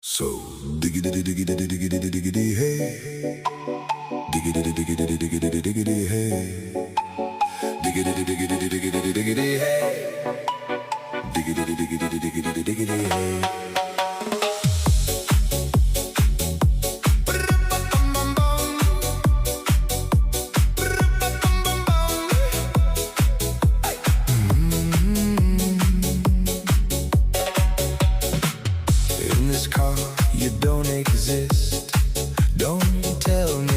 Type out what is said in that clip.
So diggity diggity diggity diggity hey, diggity diggity diggity diggity hey, diggity diggity diggity diggity hey, diggity diggity diggity diggity hey. In this car, you don't exist. Don't tell me